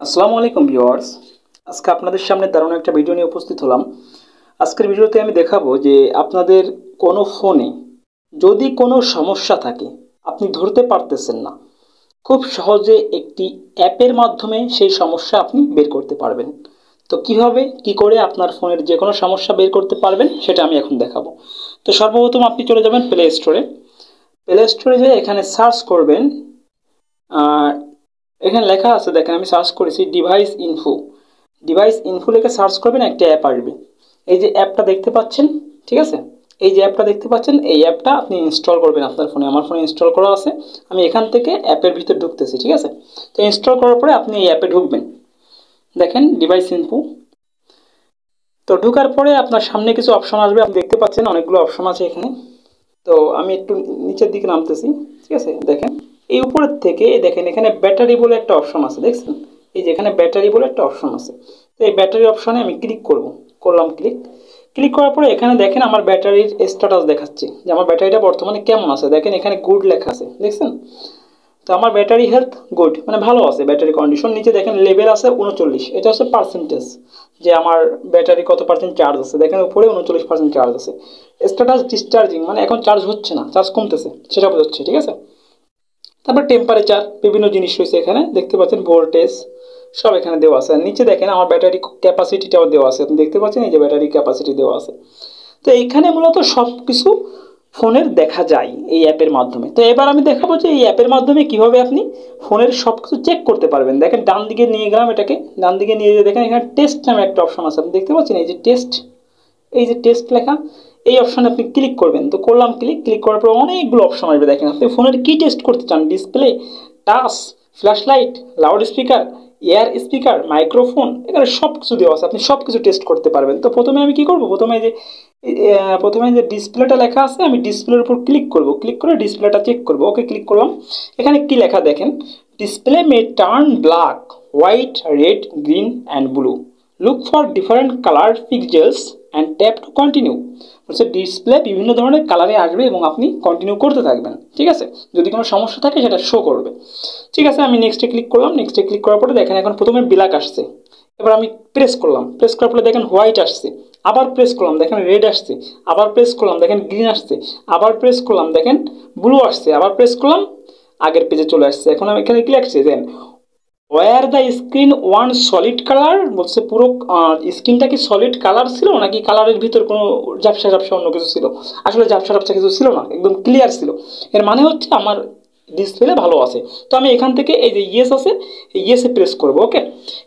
আসসালামু আলাইকুম ভিউয়ার্স। আজকে আপনাদের সামনে দারুণ একটা ভিডিও নিয়ে উপস্থিত হলাম। আজকের ভিডিওতে আমি দেখাবো যে আপনাদের কোনো ফোনে যদি কোনো সমস্যা থাকে, আপনি ধরতে পারতেছেন না, খুব সহজে একটি অ্যাপের মাধ্যমে সেই সমস্যা আপনি বের করতে পারবেন। তো কিভাবে কি করে আপনার ফোনের যে কোনো সমস্যা বের করতে পারবেন সেটা আমি এখন দেখাবো। তো সর্বপ্রথম আপনি চলে যাবেন প্লে স্টোরে। প্লে স্টোরে যেয়ে এখানে সার্চ করবেন। এখানে লেখা আছে, দেখেন আমি সার্চ করেছি ডিভাইস ইনফো। ডিভাইস ইনফো লিখে সার্চ করবেন, একটা অ্যাপ আসবে। এই যে অ্যাপটা দেখতে পাচ্ছেন, ঠিক আছে, এই যে অ্যাপটা দেখতে পাচ্ছেন, এই অ্যাপটা আপনি ইনস্টল করবেন আপনার ফোনে। আমার ফোনে ইনস্টল করা আছে, আমি এখান থেকে অ্যাপের ভিতর ঢুকতেছি, ঠিক আছে। তো ইনস্টল করার পরে আপনি এই অ্যাপে ঢুকবেন, দেখেন ডিভাইস ইনফো। তো ঢোকার পরে আপনার সামনে কিছু অপশন আসবে, আপনি দেখতে পাচ্ছেন অনেকগুলো অপশন আছে এখানে। তো আমি একটু নিচের দিকে নামতেছি, ঠিক আছে। দেখেন এই উপরের থেকে দেখেন এখানে ব্যাটারি বলে একটা অপশন আছে, দেখছেন? এই যে এখানে ব্যাটারি বলে একটা অপশন আছে। তো এই ব্যাটারি অপশনে আমি ক্লিক করলাম ক্লিক। ক্লিক করার পরে এখানে দেখেন আমার ব্যাটারির স্ট্যাটাস দেখাচ্ছে যে আমার ব্যাটারিটা বর্তমানে কেমন আছে। দেখেন এখানে গুড লেখা আছে, দেখছেন? তো আমার ব্যাটারি হেলথ গুড, মানে ভালো আছে ব্যাটারি কন্ডিশন। নিচে দেখেন লেভেল আছে 39, এটা হচ্ছে পার্সেন্টেজ, যে আমার ব্যাটারি কত পার্সেন্ট চার্জ আছে। দেখেন উপরে 39% চার্জ আছে। স্ট্যাটাস ডিসচার্জিং, মানে এখন চার্জ হচ্ছে না, চার্জ কমতেছে, সেটা বোঝাচ্ছে, ঠিক আছে। তারপর টেম্পারেচার, বিভিন্ন জিনিস রয়েছে এখানে দেখতে পাচ্ছেন, ভোল্টেজ সব এখানে দেওয়া আছে। আর নিচে দেখেন আমার ব্যাটারি ক্যাপাসিটিটাও দেওয়া আছে, আপনি দেখতে পাচ্ছেন এই যে ব্যাটারি ক্যাপাসিটি দেওয়া আছে। তো এইখানে মূলত সব কিছু ফোনের দেখা যায় এই অ্যাপের মাধ্যমে। তো এবার আমি দেখাবো যে এই অ্যাপের মাধ্যমে কিভাবে আপনি ফোনের সব কিছু চেক করতে পারবেন। দেখেন ডান দিকে নিয়ে গেলাম এটাকে, ডান দিকে নিয়ে গিয়ে দেখেন এখানে টেস্ট নামে একটা অপশন আছে, আপনি দেখতে পাচ্ছেন এই যে টেস্ট, এই যে টেস্ট লেখা, এই অপশানে আপনি ক্লিক করবেন। তো করলাম ক্লিক, ক্লিক করার পর অনেকগুলো অপশন আসবে। দেখেন আপনি ফোনের কী টেস্ট করতে চান, display, touch, flash light, loud speaker, air speaker, microphone, এখানে সব কিছু দেওয়া আছে, আপনি সব কিছু টেস্ট করতে পারবেন। তো প্রথমে আমি কি করব, প্রথমে যে ডিসপ্লেটা লেখা আছে, আমি ডিসপ্লের উপর ক্লিক করব, ক্লিক করে ডিসপ্লেটা চেক করব। ওকে ক্লিক করলাম। এখানে কি লেখা দেখেন, display May turn black, white, red, green and blue, look for different colour pixels and tap to continue. হচ্ছে ডিসপ্লে বিভিন্ন ধরনের কালারে আসবে এবং আপনি কন্টিনিউ করতে থাকবেন, ঠিক আছে। যদি কোনো সমস্যা থাকে সেটা শো করবে, ঠিক আছে। আমি নেক্সটে ক্লিক করলাম। নেক্সটে ক্লিক করার পরে দেখেন এখন প্রথমে ব্ল্যাক আসছে, এবার আমি প্রেস করলাম, প্রেস করার পরে দেখেন হোয়াইট আসছে, আবার প্রেস করলাম, দেখেন রেড আসছে, আবার প্রেস করলাম, দেখেন গ্রিন আসছে, আবার প্রেস করলাম, দেখেন ব্লু আসছে, আবার প্রেস করলাম, আগের পেজে চলে আসছে। এখন আমি এখানে কি লাগছে then, where the screen one solid colour, বলছে পুরো স্ক্রিনটা কি সলিড কালার ছিল নাকি কালারের ভিতর কোনো ঝাপসা ঝাপসা অন্য কিছু ছিল। আসলে ঝাপসা ঝাপসা কিছু ছিল না, একদম ক্লিয়ার ছিল। এর মানে হচ্ছে আমার ডিসপ্লে ভালো আছে। তো আমি এখান থেকে এই যে ইয়েস আছে, ইয়েসে প্রেস করব। ওকে,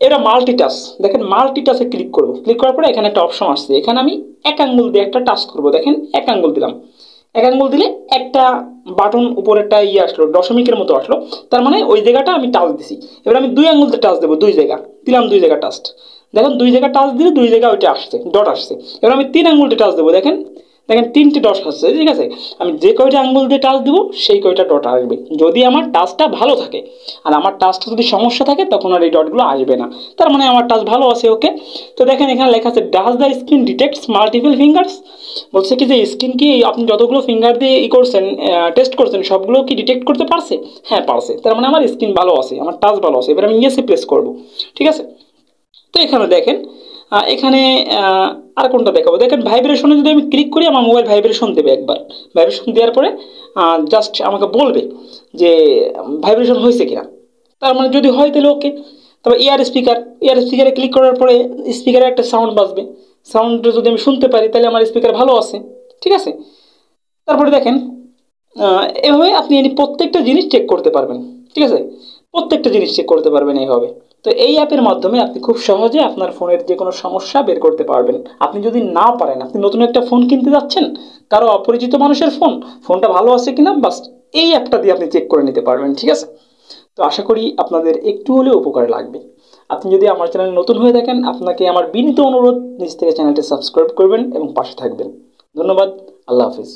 এটা মাল্টিটাচ, দেখেন মাল্টিটাচে ক্লিক করব। ক্লিক করার পরে এখানে একটা অপশন আসছে, এখানে আমি এক আঙ্গুল দিয়ে একটা টাচ করব। দেখেন এক আঙ্গুল দিলাম, এক আঙ্গুল দিলে একটা বাটন উপরেরটা ইয়ে আসলো, দশমিকের মতো আসলো, তার মানে ওই জায়গাটা আমি টাচ দিছি। এবার আমি দুই আঙ্গুলতে টাচ দেবো, দুই জায়গা দিলাম, দুই জায়গা টাচ, দেখেন দুই জায়গা টাচ দিলে দুই জায়গা ওইটা আসছে, ডট আসছে। এবার আমি তিন আঙ্গুলতে টাচ দেবো, দেখেন দেখেন তিনটে ডট আসছে, ঠিক আছে। আমি যে কয়টা আঙ্গুল দিয়ে টাচ দেবো সেই কয়টা ডট আসবে, যদি আমার টাচটা ভালো থাকে। আর আমার টাচটা যদি সমস্যা থাকে তখন আর এই ডটগুলো আসবে না, তার মানে আমার টাচ ভালো আছে। ওকে, তো দেখেন এখানে লেখা আছে does the screen detects multiple fingers, বলছে কি যে স্ক্রিন কি আপনি যতগুলো ফিঙ্গার দিয়ে ই করছেন, টেস্ট করছেন, সবগুলো কি ডিটেক্ট করতে পারছে। হ্যাঁ পারছে, তার মানে আমার স্ক্রিন ভালো আছে, আমার টাচ ভালো আছে। এবার আমি ইয়েসে প্রেস করব, ঠিক আছে। তো এখানে দেখেন এখানে আর কোনটা দেখাবো, দেখেন ভাইব্রেশনে যদি আমি ক্লিক করি আমার মোবাইল ভাইব্রেশন দেবে একবার। ভাইব্রেশন দেওয়ার পরে জাস্ট আমাকে বলবে যে ভাইব্রেশন হয়েছে কিনা, তার মানে যদি হয় তাহলে ওকে। তারপর এয়ার স্পিকারে ক্লিক করার পরে স্পিকারে একটা সাউন্ড বাজবে, সাউন্ডটা যদি আমি শুনতে পারি তাহলে আমার স্পিকার ভালো আছে, ঠিক আছে। তারপরে দেখেন এভাবে আপনি প্রত্যেকটা জিনিস চেক করতে পারবেন, ঠিক আছে, প্রত্যেকটা জিনিস চেক করতে পারবেন এইভাবে। তো এই অ্যাপের মাধ্যমে আপনি খুব সহজে আপনার ফোনের যে কোনো সমস্যা বের করতে পারবেন। আপনি যদি না পারেন, আপনি নতুন একটা ফোন কিনতে যাচ্ছেন, কারো অপরিচিত মানুষের ফোন, ফোনটা ভালো আছে কিনা বাস এই অ্যাপটা দিয়ে আপনি চেক করে নিতে পারবেন, ঠিক আছে। তো আশা করি আপনাদের একটু হলেও উপকারে লাগবে। আপনি যদি আমার চ্যানেলে নতুন হয়ে থাকেন, আপনাকে আমার বিনীত অনুরোধ নিজ থেকে চ্যানেলটি সাবস্ক্রাইব করবেন এবং পাশে থাকবেন। ধন্যবাদ। আল্লাহ হাফিজ।